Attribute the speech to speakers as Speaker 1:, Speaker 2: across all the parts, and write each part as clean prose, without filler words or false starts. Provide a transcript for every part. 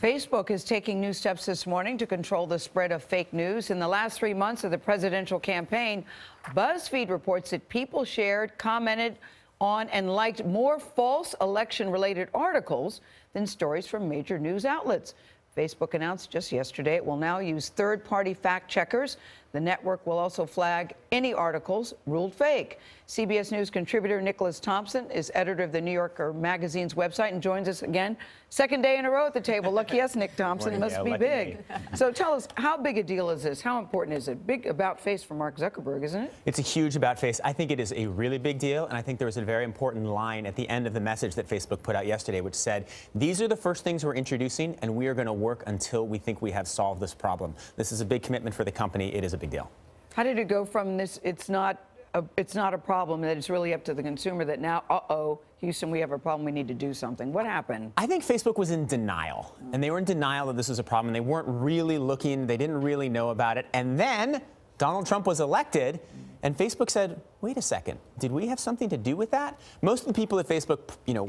Speaker 1: Facebook is taking new steps this morning to control the spread of fake news. In the last 3 months of the presidential campaign, BuzzFeed reports that people shared, commented on, and liked more false election-related articles than stories from major news outlets. Facebook announced just yesterday it will now use third-party fact checkers. The network will also flag any articles ruled fake. CBS News contributor Nicholas Thompson is editor of the New Yorker Magazine's website and joins us again. Second day in a row at the table. Lucky us, Nick Thompson.
Speaker 2: Morning,
Speaker 1: must be big. So tell us, how big a deal is this? How important is it? Big about face for Mark Zuckerberg, isn't it?
Speaker 2: It's a huge about face. I think it is a really big deal, and I think there was a very important line at the end of the message that Facebook put out yesterday, which said, these are the first things we're introducing, and we are going to work until we think we have solved this problem. This is a big commitment for the company. It is a big deal.
Speaker 1: How did it go from this, it's not a problem, that it's really up to the consumer, that now, uh-oh, Houston, we have a problem, we need to do something? What happened?
Speaker 2: I think Facebook was in denial, and they were in denial that this was a problem. They weren't really looking, they didn't really know about it. And then Donald Trump was elected, and Facebook said, wait a second, did we have something to do with that? Most of the people at Facebook,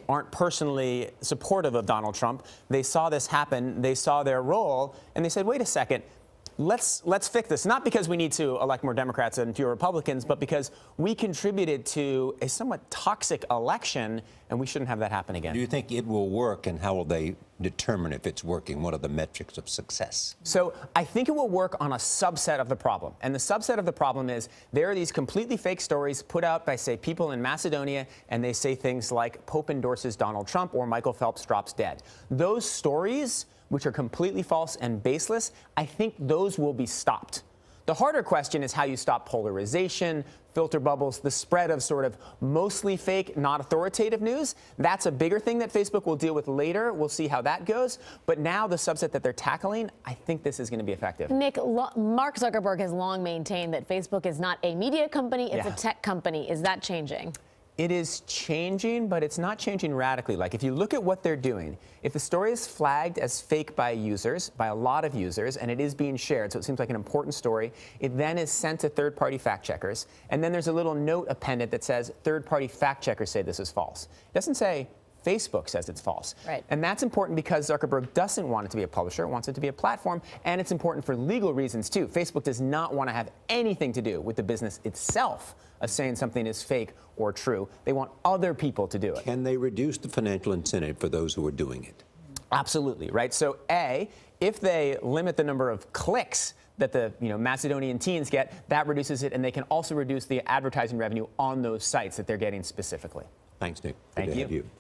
Speaker 2: aren't personally supportive of Donald Trump. They saw this happen, they saw their role, and they said, wait a second, let's fix this, not because we need to elect more Democrats and fewer Republicans, but because we contributed to a somewhat toxic election, and we shouldn't have that happen again.
Speaker 3: Do you think it will work, and how will they determine if it's working? What are the metrics of success?
Speaker 2: So I think it will work on a subset of the problem. And the subset of the problem is there are these completely fake stories put out by, say, people in Macedonia, and they say things like Pope endorses Donald Trump or Michael Phelps drops dead. Those stories, which are completely false and baseless, I think those will be stopped. The harder question is how you stop polarization, filter bubbles, the spread of sort of mostly fake, not authoritative news. That's a bigger thing that Facebook will deal with later. We'll see how that goes. But now the subset that they're tackling, I think this is going to be effective.
Speaker 4: Nick, Mark Zuckerberg has long maintained that Facebook is not a media company, it's a tech company. Is that changing?
Speaker 2: It is changing, but it's not changing radically. Like, if you look at what they're doing, if the story is flagged as fake by users, by a lot of users, and it is being shared, so it seems like an important story, it then is sent to third-party fact checkers, and then there's a little note appended that says, third-party fact checkers say this is false. It doesn't say, Facebook says it's false.
Speaker 4: Right.
Speaker 2: And that's important because Zuckerberg doesn't want it to be a publisher, it wants it to be a platform, and it's important for legal reasons too. Facebook does not want to have anything to do with the business itself of saying something is fake or true. They want other people to do it.
Speaker 3: Can they reduce the financial incentive for those who are doing it?
Speaker 2: Absolutely, right? So A, if they limit the number of clicks that the Macedonian teens get, that reduces it, and they can also reduce the advertising revenue on those sites that they're getting specifically.
Speaker 3: Thanks, Nick.
Speaker 2: Thank
Speaker 3: Good to have
Speaker 2: you.
Speaker 3: you.